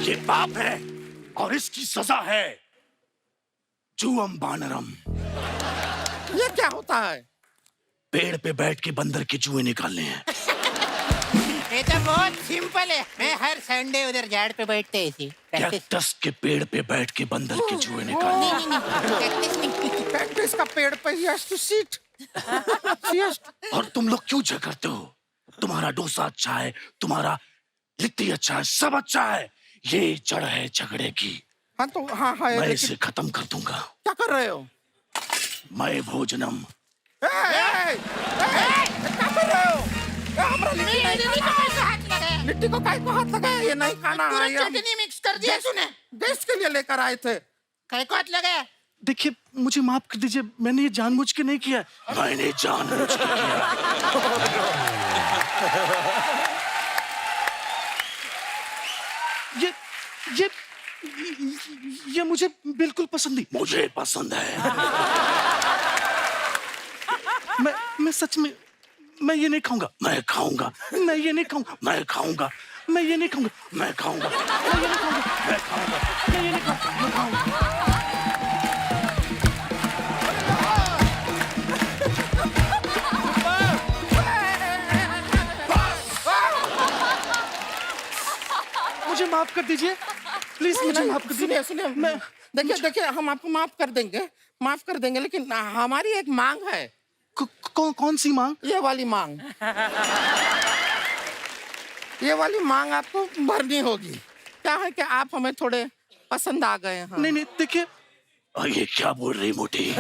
ये पाप है और इसकी सजा है जुअम बानरम. ये क्या होता है? पेड़ पे बैठ के बंदर के जुए निकालने हैं। ये तो बहुत सिंपल है, मैं हर संडे उधर झाड़ पे बैठते ऐसे प्रैक्टिस। कैक्टस के पेड़ पे बैठ के बंदर के जुए निकालने हैं। प्रैक्टिस नहीं। कैक्टस का पेड़ पे ही has to sit. और तुम लोग क्यों झगड़ते हो? तुम्हारा डोसा अच्छा है, तुम्हारा लिट्टी अच्छा है, सब अच्छा है। ये जड़ है झगड़े की। हाँ तो हाँ हाँ मैं लेकिन इसे खत्म कर दूंगा। क्या कर रहे हो? मैं भोजनम। क्या कर रहे हो? हमरा लिट्टी को काय को हाथ लगाया? ये नहीं खाना है। चटनी मिक्स कर दिया तूने। गेस्ट के लिए लेकर आए थे। काय को हाथ लगाया? देखिए मुझे माफ कर दीजिए, मैंने ये जानबूझ के नहीं किया। मैंने जानबूझ के किया। ये मुझे बिल्कुल पसंद नहीं। मुझे पसंद है। मैं सच में मैं ये नहीं खाऊंगा। मैं खाऊंगा। मैं ये नहीं खाऊंगा। मैं खाऊंगा। मैं ये नहीं खाऊंगा। मैं खाऊंगा। मैं ये नहीं खाऊंगा। मैं खाऊंगा। मैं ये नहीं खाऊंगा। मैं खाऊंगा। मुझे माफ कर दीजिए, प्लीज मुझे माफ कर दीजिए। सुनिए मैं देखिए हम आपको माफ कर देंगे लेकिन हमारी एक मांग है। कौन सी मांग? ये वाली मांग आपको भरनी होगी। क्या है कि आप हमें थोड़े पसंद आ गए हैं। नहीं देखिए, ये क्या बोल रही मोटी?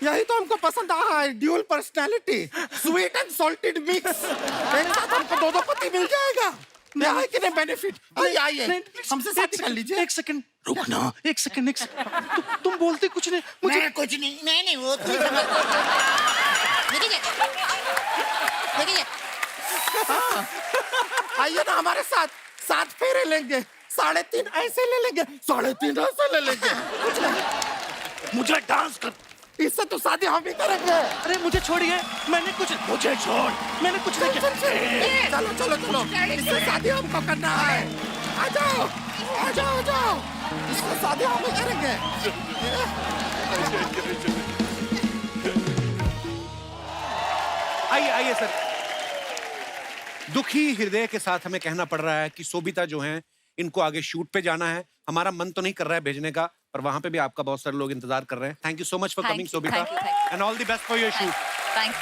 यही तो हमको पसंद आ है। Dual personality, sweet and salted mix. एक साथ हमको दो पति मिल जाएगा। है कि नहीं बेनिफिट? आइए हमसे शादी कर लीजिए। एक सेकंड रुकना। एक सेकंड तुम बोलते कुछ नहीं। मुझे मैं कुछ नहीं वो कुछ समझ। देखिए आइए ना हमारे साथ, 7 फेरे लेंगे, 3.5 ऐसे ले लेंगे, 3.5 ऐसे ले लेंगे। मुझे डांस कर। इससे तो शादी हम ही करेंगे। अरे मुझे छोड़िए, मुझे छोड़। मैंने कुछ नहीं किया। चलो इससे शादी हमको करना है। आ जाओ इससे शादी हम ही करेंगे। आइए सर। दुखी हृदय के साथ हमें कहना पड़ रहा है कि सोबिता जो हैं इनको आगे शूट पे जाना है। हमारा मन तो नहीं कर रहा है भेजने का, पर वहां पे भी आपका बहुत सारे लोग इंतजार कर रहे हैं। Thank you so much for coming Sobita, and all the best for your shoot. Thank you.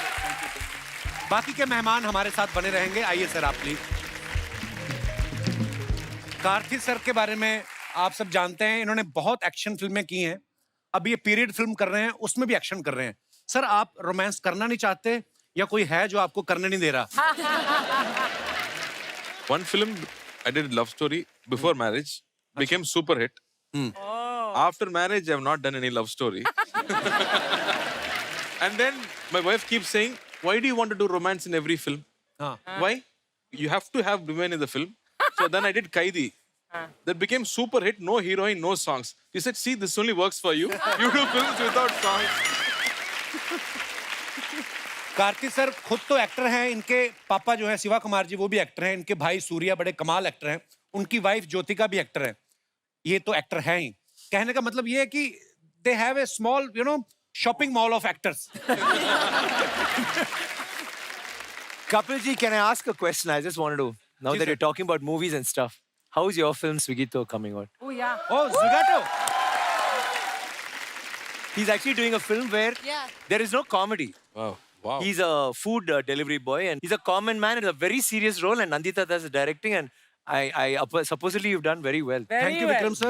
बाकी के मेहमान हमारे साथ बने रहेंगे। आइए सर आप प्लीज। कार्थिक सर के बारे में आप सब जानते हैं, इन्होंने बहुत एक्शन फिल्में की हैं। अब ये पीरियड फिल्म कर रहे हैं, उसमें भी एक्शन कर रहे हैं। सर आप रोमांस करना नहीं चाहते या कोई है जो आपको करने नहीं दे रहा? One film I did love story before marriage, became super hit. After marriage, I have not done any love story. And then my wife keeps saying, "Why do you want to do romance in every film? Why? You have to have women in the film." So then I did Kaidi. That became super hit. No heroine, no songs. She said, "See, this only works for you. You do films without songs." Kartik sir खुद तो actor हैं, इनके पापा जो है शिवा कुमार जी वो भी actor हैं, इनके भाई सूर्या बड़े कमाल एक्टर हैं, उनकी वाइफ ज्योतिका भी एक्टर है। ये तो एक्टर हैं ही। कहने का मतलब ये है कि they have a small shopping mall of actors. Kapil ji, can I ask a question? I just wanted to, now Ji, that sir. you're talking about movies and stuff, how is your film Swigito coming out? Oh yeah. Oh, Zagato. He's actually doing a film where there is no comedy. Wow. He's a food delivery boy and he's a common man. It's a very serious role and Nandita does the directing and I supposedly you've done very well. Thank you, Vikram sir.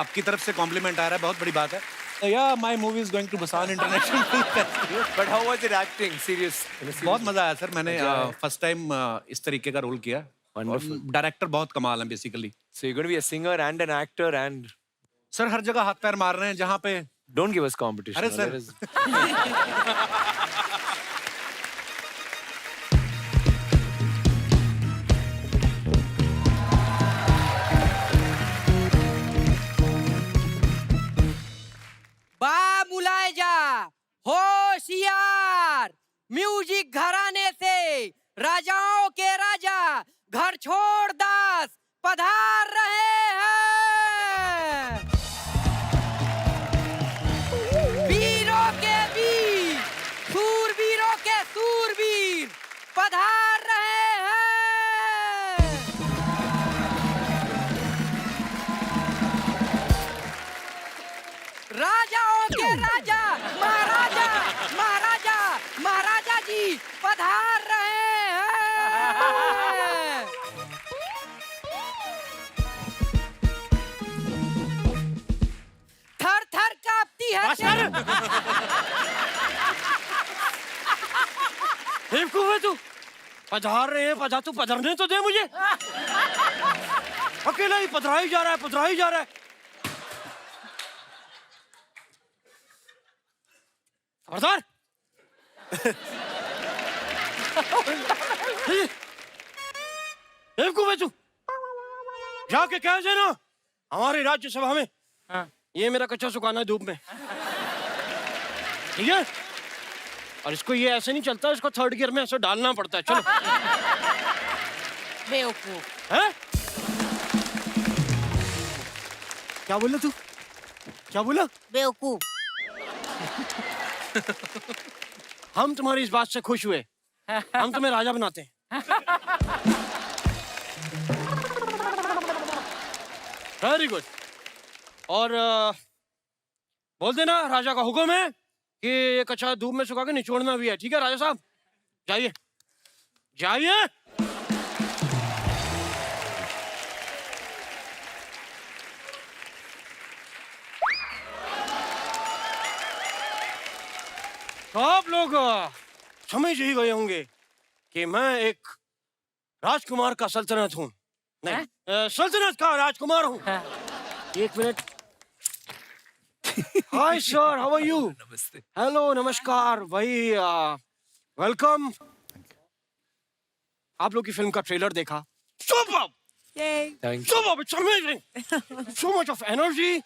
आपकी तरफ से complement आ रहा है, बहुत बड़ी बात है। So yeah, my movie is going to Busan International Film Festival. But how was it acting? Serious? बहुत मजा आया सर। मैंने फर्स्ट टाइम इस तरीके का रोल किया। Wonderful. डायरेक्टर बहुत कमाल है basically. So you're going to be a singer and an actor and sir हर जगह हाथ पैर मार रहे हैं जहाँ पे। don't give us competition. अरे no, सर। that is- बा मुलायजा होशियार म्यूजिक घराने से राजाओं के राजा घर छोड़ दास पधार रहे हैं। बेवकूफ है तू, पधार रहे हैं, पधार, तू पधरने तो दे मुझे। अकेला ही पधरा ही जा रहा है, पधरा ही जा रहा है। खबरदार। बेवकूफ है तू, जाके कह देना हमारी राज्यसभा में ये मेरा कच्चा सुखाना है धूप में, ठीक है? और इसको ये ऐसे नहीं चलता, इसको थर्ड गियर में ऐसे डालना पड़ता है। चलो। बेवकूफ। है? क्या बोला तू? क्या बोला? बेवकूफ। हम तुम्हारी इस बात से खुश हुए, हम तुम्हें राजा बनाते हैं। Very good. और बोल देना राजा का हुक्म है कि ये कच्चा धूप में सुखा के निचोड़ना भी है, ठीक है राजा साहब? जाइए जाइए। तो आप लोग समझ ही गए होंगे कि मैं एक राजकुमार का सल्तनत हूँ, नहीं सल्तनत का राजकुमार हूँ। एक minute. Hi sir, how are you? नमस्ते। हेलो, नमस्कार भाई, वेलकम। आप लोग की फिल्म का ट्रेलर देखा, superb, thank you. Superb, it's amazing, so much of energy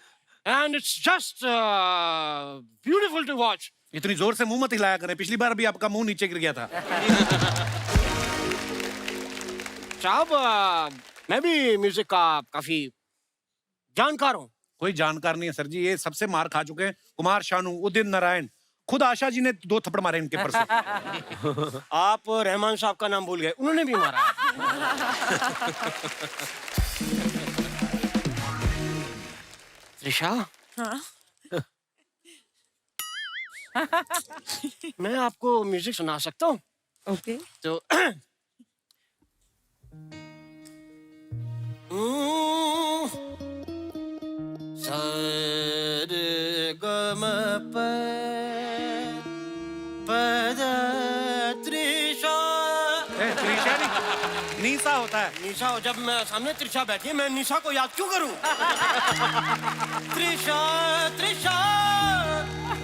and it's just beautiful to watch. इतनी जोर से मुंह मत हिलाया करें, पिछली बार भी आपका मुंह नीचे गिर गया था। साहब, मैं भी म्यूजिक का काफी जानकार हूँ। कोई जानकार नहीं है सर जी, ये सबसे मार खा चुके हैं। कुमार शानू, उदित नारायण, खुद आशा जी ने 2 थप्पड़ मारे इनके परसों। आप रहमान साहब का नाम भूल गए, उन्होंने भी मारा। त्रिशा, मैं आपको म्यूजिक सुना सकता हूँ? Okay. तो त्रिशा नहीं, नीसा होता है। निशा, जब मैं सामने त्रिशा बैठी है, मैं निशा को याद क्यों करूं? त्रिशा त्रिशा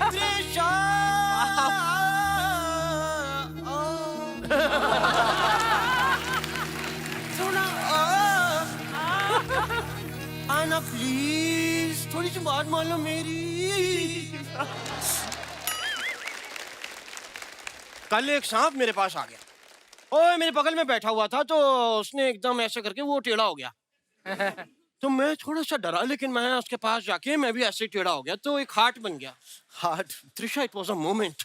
त्रिशा। थोड़ा आना प्लीज, थोड़ी सी बात मान लो मेरी। कल एक सांप मेरे पास आ गया, ओए मेरे बगल में बैठा हुआ था, तो उसने एकदम ऐसे करके वो टेढ़ा हो गया। तो मैं थोड़ा सा डरा, लेकिन मैं उसके पास जाके मैं भी ऐसे टेढ़ा हो गया, तो एक हार्ट बन गया। Heart, Trisha, it was a moment.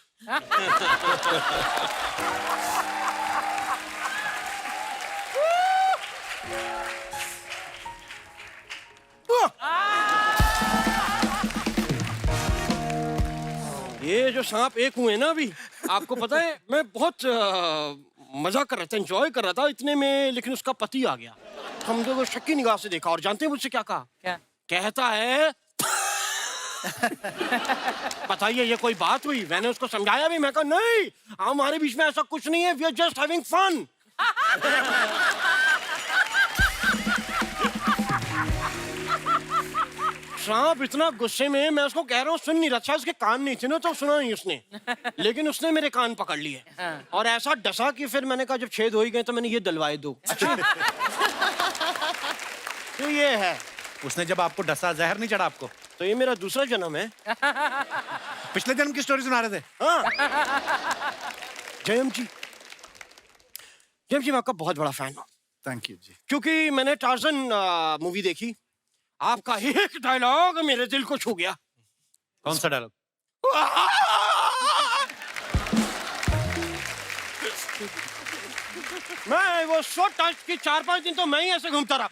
ये जो सांप एक हुए ना अभी, आपको पता है मैं बहुत मजा कर रहा था, एंजॉय कर रहा था इतने में, लेकिन उसका पति आ गया। हम लोगों को शक्की निगाह से देखा, और जानते हैं मुझसे क्या कहा? क्या? कहता है बताइए ये कोई बात हुई? मैंने उसको समझाया भी, मैं कहा नहीं, हमारे बीच में ऐसा कुछ नहीं है, we are just having fun. सांप इतना गुस्से में, मैं उसको कह रहा हूँ सुन नहीं रहा, उसके कान नहीं थे ना, तो सुना नहीं उसने, लेकिन उसने मेरे कान पकड़ लिए और ऐसा डसा कि फिर मैंने कहा जब छेद हो ही गए तो मैंने ये डलवाए दो। अच्छा। तो ये है। उसने जब आपको डसा, जहर नहीं चढ़ा आपको? तो ये मेरा दूसरा जन्म है। पिछले जन्म की स्टोरी सुना रहे थे। हाँ। जयम जी, जयम जी मैं आपका बहुत बड़ा फैन हूँ। थैंक यू जी। क्योंकि मैंने टार्जन मूवी देखी, आपका एक डायलॉग मेरे दिल को छू गया। कौन सा डायलॉग? मैं वो शॉर्ट टच की 4-5 दिन तो मैं ही ऐसे घूमता रहा।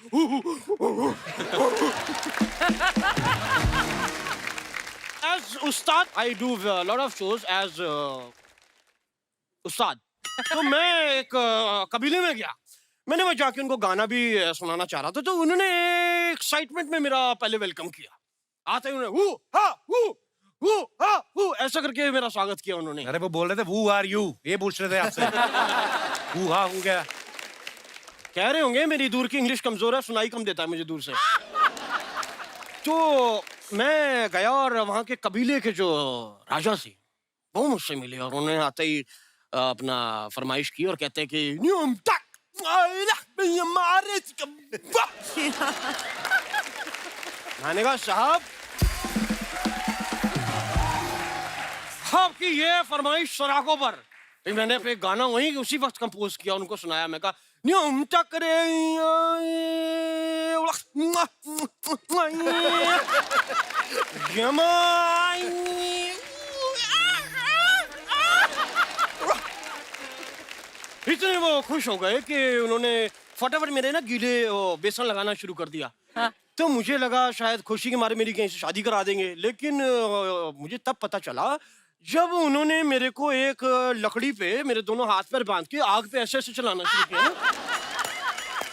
As Ustad, I do a lot of shows as उस्ताद। तो मैं एक कबीले में गया, मैंने वहाँ जाके उनको गाना भी सुनाना चाह रहा था, तो उन्होंने एक्साइटमेंट में मेरा पहले वेलकम किया। आते ही उन्होंने ऐसा करके मेरा स्वागत किया उन्होंने। अरे वो बोल रहे थे who are you, ये पूछ रहे थे आपसे। हु हा हूँ क्या? कह रहे होंगे मेरी दूर की इंग्लिश कमजोर है, सुनाई कम देता है मुझे दूर से। तो मैं गया और वहां के कबीले के जो राजा थे वो मुझसे मिले और उन्होंने आते ही अपना फरमाइश की और कहते हैं कि मैंने कहा साहब आपकी ये फरमाइश सराखों पर। फिर मैंने फिर गाना वहीं उसी वक्त कंपोज किया, उनको सुनाया। मैं कहा न्यूम टकरे इतने वो खुश हो गए कि उन्होंने फटाफट मेरे ना गीले बेसन लगाना शुरू कर दिया। तो मुझे लगा शायद खुशी के मारे मेरी कहीं से शादी करा देंगे, लेकिन मुझे तब पता चला जब उन्होंने मेरे को एक लकड़ी पे मेरे दोनों हाथ पैर बांध के आग पे ऐसे ऐसे चलाना शुरू किया ना,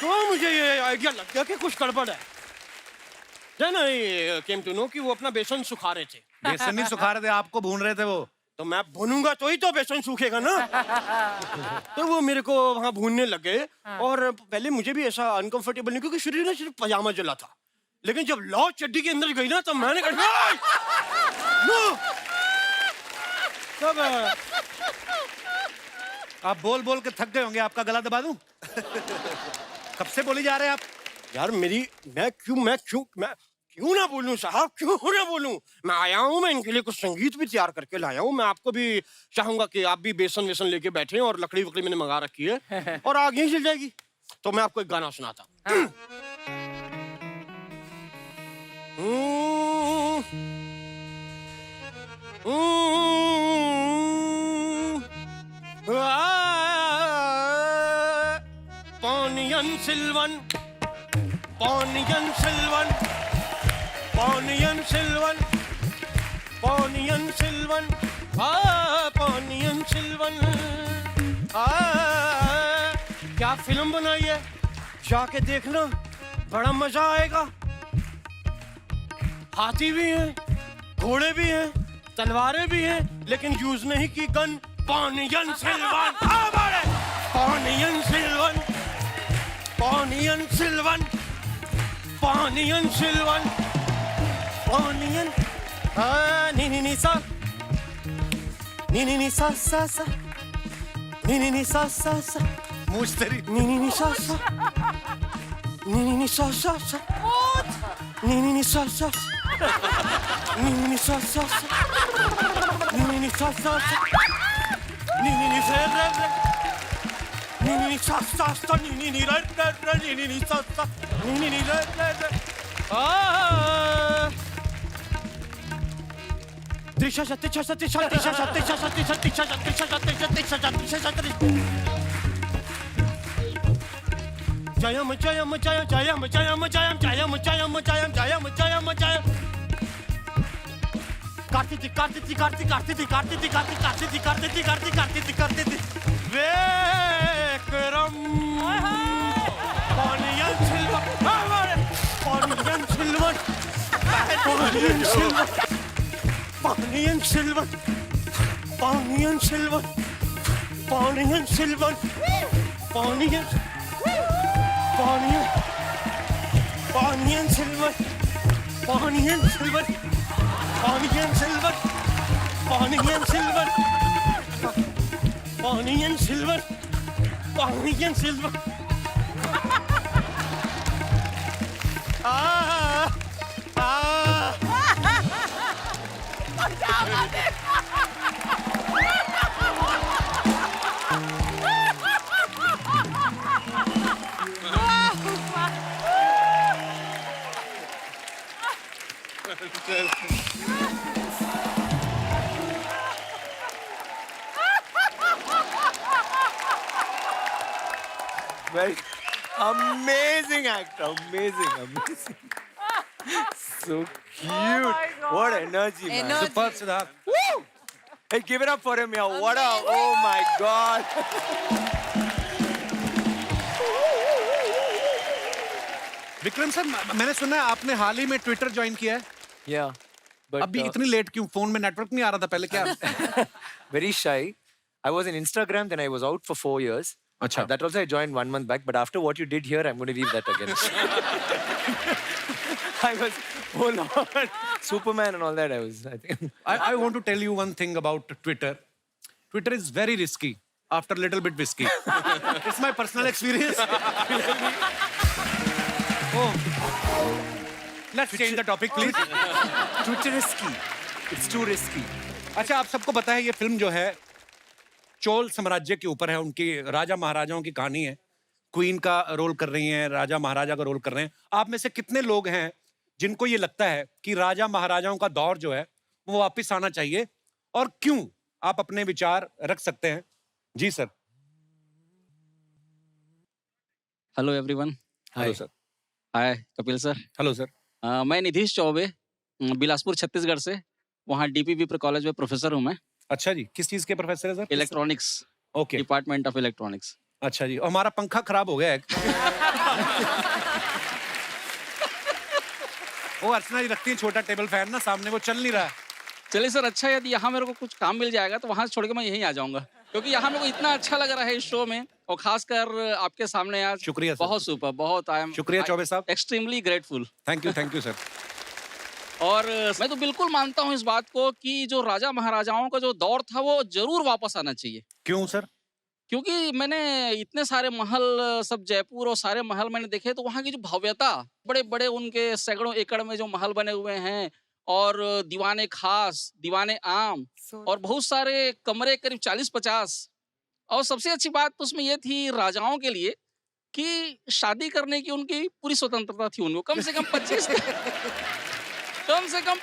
तो मुझे ये आइडिया लग गया कि कुछ गड़बड़ है। Then I came to know कि वो अपना बेसन सुखा रहे थे। बेसन नहीं सुखा रहे थे, आपको भून रहे थे वो। तो मैं भूनूंगा तो ही तो बेसन सूखेगा ना। तो वो मेरे को वहां भूनने लग गए और पहले मुझे भी ऐसा अनकंफर्टेबल नहीं, क्योंकि शरीर में सिर्फ पजामा जला था। लेकिन जब लौ चड्डी के अंदर गई ना तब मैंने कहा तब आप बोल बोल के थक गए होंगे, आपका गला दबा दूं? कब से बोली जा रहे हैं आप? यार मैं क्यों ना बोलूं साहब, क्यों ना बोलूं? मैं आया हूं, मैं इनके लिए कुछ संगीत भी तैयार करके लाया हूं। मैं आपको भी चाहूंगा कि आप भी बेसन वेसन लेके बैठे और लकड़ी वकड़ी मैंने मंगा रखी है और आग यहीं जल जाएगी। तो मैं आपको एक गाना सुनाता हूं। Poniyan Silvan, Poniyan Silvan, Poniyan Silvan, Poniyan Silvan, Poniyan Silvan। क्या फिल्म बनाई है, जाके देखना, बड़ा मजा आएगा। हाथी भी हैं, घोड़े भी हैं, तलवारें भी हैं, लेकिन यूज नहीं की gun. Poniyan Silvan, Poniyan Silvan, Poniyan Silvan, Poniyan Silvan, Poniyan ni ni ni sa, ni ni ni sa sa sa, ni ni ni sa sa sa, मूछ तेरी। ni ni ni sa sa, ni ni ni sa sa sa, ni ni ni sa sa sa, ni ni ni sa sa sa, ni ni ni sa sa sa, ni ni ni sa sa sa, ni ni ni sa sa sa, ni ni ni ra ra ra, ni ni ni sa sa, ni ni ni ra ra ra। Tisha tisha tisha tisha tisha tisha tisha tisha tisha tisha tisha tisha tisha। Jayam jayam jayam jayam jayam jayam jayam jayam jayam jayam jayam jayam। Kartiti kartiti kartiti kartiti kartiti kartiti kartiti kartiti kartiti kartiti Vikram Poniyan Silvan, Poniyan Silvan, Poniyan Silvan, Poniyan Silvan, Poniyan Silvan, Poniyan Silvan, Poniyan Poniyan Poniyan Silvan, Poniyan Silvan, Poniyan Silvan, Poniyan Silvan, Poniyan Silvan, Poniyan Silvan। Very amazing actor, amazing. So cute. What energy, man. Energy. Superb, Siddharth. Woo! Hey, give it up for him, yeah. What a, oh my God. Vikram sir, मैंने सुना है आपने हाल ही में Twitter join किया है। Yeah. but अभी इतनी late क्यों? फोन में नेटवर्क नहीं आ रहा था पहले क्या? very shy. I was in Instagram, then I was out for 4 years. अच्छा. That also I joined 1 month back, but after what you did here, I'm going to leave that again. I was, oh Lord, Superman and all that. I think. I want to tell you one thing about Twitter. Twitter is very risky after a little bit whiskey. It's my personal experience. Oh. Let's change the topic, please. Too risky. It's too risky. अच्छा, आप सबको पता है ये film जो है चोल साम्राज्य के ऊपर है, उनकी राजा महाराजाओं की कहानी है। क्वीन का रोल कर रही हैं, राजा महाराजा का रोल कर रहे हैं। आप में से कितने लोग हैं जिनको ये लगता है कि राजा महाराजाओं का दौर जो है वो वापस आना चाहिए, और क्यों? आप अपने विचार रख सकते हैं। जी sir. Hello everyone. Hello sir. Hi Kapil sir. Hello sir. मैं निधीश चौबे, बिलासपुर छत्तीसगढ़ से। वहाँ डीपीवी कॉलेज में प्रोफेसर हूँ मैं। अच्छा जी, किस चीज के प्रोफेसर है sir? Electronics. Okay. Department of electronics. अच्छा जी, और हमारा पंखा खराब हो गया है। वो अर्चना जी रखती है छोटा टेबल फैन ना सामने, वो चल नहीं रहा है। चलिए सर, अच्छा है, यदि यहाँ मेरे को कुछ काम मिल जाएगा तो वहाँ से छोड़ के मैं यहीं आ जाऊँगा, क्योंकि यहाँ मेरे को इतना अच्छा लग रहा है इस शो में, और खासकर आपके सामने आज। शुक्रिया सर। बहुत सुपर, बहुत आई एम शुक्रिया चौबे साहब। Extremely grateful. Thank you sir. और मैं तो बिल्कुल मानता हूँ इस बात को कि जो राजा महाराजाओं का जो दौर था वो जरूर वापस आना चाहिए। क्यों सर? क्योंकि मैंने इतने सारे महल, सब जयपुर और सारे महल मैंने देखे, तो वहाँ की जो भव्यता, बड़े बड़े उनके सैकड़ों एकड़ में जो महल बने हुए हैं, और दीवाने खास, दीवाने आम, और बहुत सारे कमरे, करीब 40-50। और सबसे अच्छी बात तो उसमें ये थी राजाओं के लिए कि शादी करने की उनकी पूरी स्वतंत्रता थी। उनको कम से कम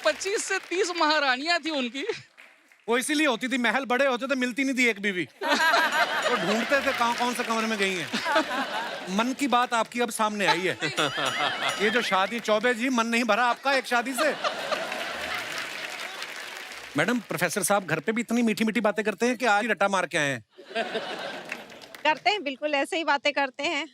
25 से 30 महारानियां थी उनकी। वो इसीलिए होती थी, महल बड़े होते थे, मिलती नहीं थी एक बीवी। वो ढूंढते थे कौन से कमरे में गई हैं। मन की बात आपकी अब सामने आई है। ये जो शादी, चौबे जी, मन नहीं भरा आपका एक शादी से? मैडम, प्रोफेसर साहब घर पे भी इतनी मीठी मीठी बातें करते हैं कि आज ही रट्टा मार के आए हैं? करते हैं, बिल्कुल ऐसे ही बातें करते हैं।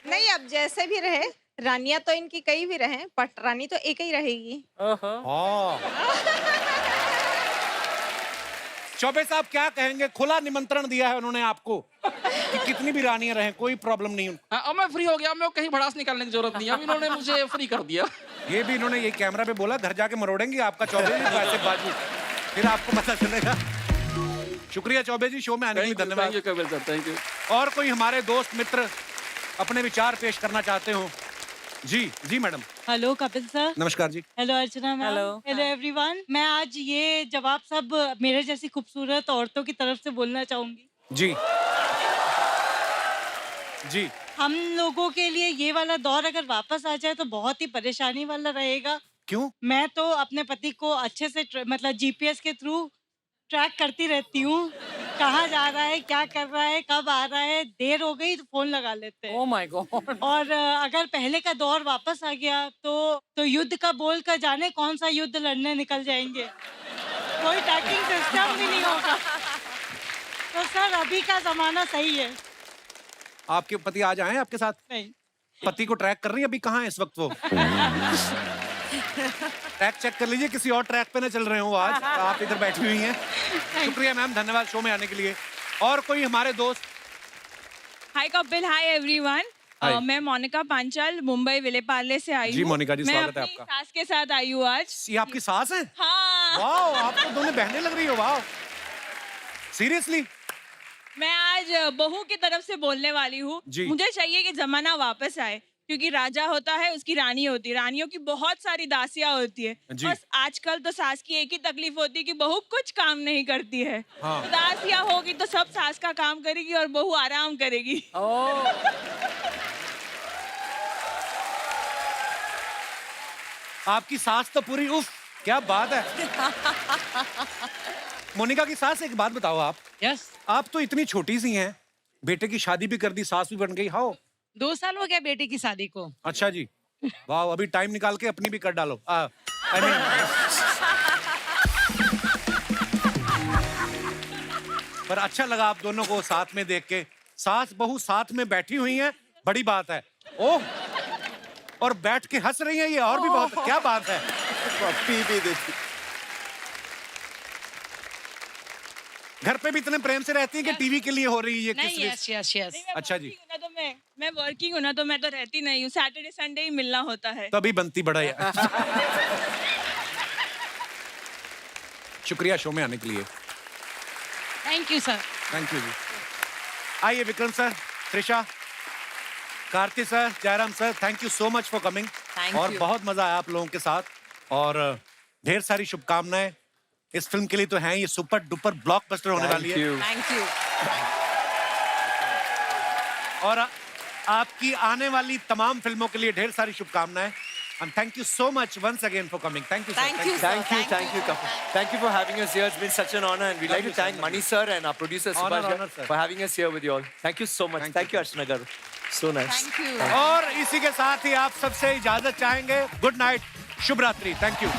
नहीं, अब जैसे भी रहे, रानियां तो इनकी कई भी रहे, बट रानी तो एक ही रहेगी। चौबे साहब क्या कहेंगे? खुला निमंत्रण दिया है उन्होंने आपको कि कितनी भी रानियां रहें, कोई प्रॉब्लम नहीं। अब मैं फ्री हो गया, मैं कहीं भड़ास निकालने की जरूरत नहीं है, अब इन्होंने मुझे फ्री कर दिया। ये भी इन्होंने ये कैमरा पे बोला, घर जाके मरोड़ेंगे आपका चौबे जी वैसे बाजू, फिर आपको पता चलेगा। शुक्रिया चौबे जी, शो में आने के लिए धन्यवाद। Thank you Kapil sir, thank you. और कोई हमारे दोस्त मित्र अपने विचार पेश करना चाहते हो? जी मैडम। Hello Kapil sir. नमस्कार जी। हेलो अर्चना मैम। Hello everyone. मैं आज ये जवाब सब मेरे जैसी खूबसूरत औरतों की तरफ से बोलना चाहूंगी। जी। हम लोगों के लिए ये वाला दौर अगर वापस आ जाए तो बहुत ही परेशानी वाला रहेगा। क्यों? मैं तो अपने पति को अच्छे से मतलब जीपीएस के थ्रू ट्रैक करती रहती हूँ, कहाँ जा रहा है, क्या कर रहा है, कब आ रहा है, देर हो गई तो फोन लगा लेते हैं। Oh my God। और अगर पहले का दौर वापस आ गया तो युद्ध का बोल कर जाने कौन सा युद्ध लड़ने निकल जाएंगे, कोई ट्रैकिंग सिस्टम भी नहीं होगा। तो सर अभी का जमाना सही है। आपके पति आज आए आपके साथ? नहीं। पति को ट्रैक कर रही है अभी, कहाँ है इस वक्त वो? ट्रैक चेक कर लीजिए, किसी और ट्रैक पे ना चल रहे हो आज। आप इधर बैठी हुई हैं। शुक्रिया मैम, धन्यवाद शो में आने के लिए। और कोई हमारे दोस्त? हाय कपिल, हाय एवरीवन। मैं मोनिका पांचाल, मुंबई विलेपार्ले से आई हूँ। जी मोनिका जी, स्वागत है आपका। मैं अपनी सास के साथ आई हूँ आज। ये आपकी सास है? हाँ। वाओ, आप तो दोनों बहनें लग रही हो। Wow, seriously? मैं आज बहू की तरफ से बोलने वाली हूँ। मुझे चाहिए कि जमाना वापस आए, क्योंकि राजा होता है, उसकी रानी होती है, रानियों की बहुत सारी दासियां होती है। बस आजकल तो सास की एक ही तकलीफ होती है कि बहू कुछ काम नहीं करती है। हाँ। दासियां होगी तो सब सास का काम करेगी और बहू आराम करेगी। आपकी सास तो पूरी उफ, क्या बात है। मोनिका की सास, एक बात बताओ आप। यस। आप तो इतनी छोटी सी हैं, बेटे की शादी भी कर दी, सास भी बन गई। हाउ? 2 साल हो गया बेटी की शादी को। अच्छा जी, वाह, अभी टाइम निकाल के अपनी भी कर डालो। पर अच्छा लगा आप दोनों को साथ में देख के, सास बहू साथ में बैठी हुई हैं, बड़ी बात है। ओह, और बैठ के हंस रही हैं ये, और भी बहुत, क्या बात है। पप्पी भी देती। घर पे भी इतने प्रेम से रहती है कि टीवी के लिए हो रही है ये नहीं, किस यस अच्छा जी, तो मैं वर्किंग हूँ ना, तो मैं तो रहती नहीं हूँ, सैटरडे संडे ही मिलना होता है। तभी बनती बड़ा है। शुक्रिया शो में आने के लिए। Thank you sir. Thank you जी। आइए Vikram sir, Trisha, Karthi sir, Jayaram sir, thank you so much for coming. Thank और you. बहुत मजा आया आप लोगों के साथ, और ढेर सारी शुभकामनाएं इस फिल्म के लिए तो हैं, ये सुपर डुपर ब्लॉकबस्टर होने वाली है। Thank you. और आपकी आने वाली तमाम फिल्मों के लिए ढेर सारी शुभकामनाएं। And thank you so much once again for coming. Thank you, sir. Thank you, sir. Thank you, couple. Thank you for having us here. It's been such an honor, and we'd like to thank Mani sir and our producer Honor, Subhash honor, sir. for having us here with you all. Thank you so much. Thank you, Archana garu. So nice. Thank you. और इसी के साथ ही आप सबसे इजाजत चाहेंगे। Good night, शुभ रात्रि। Thank you.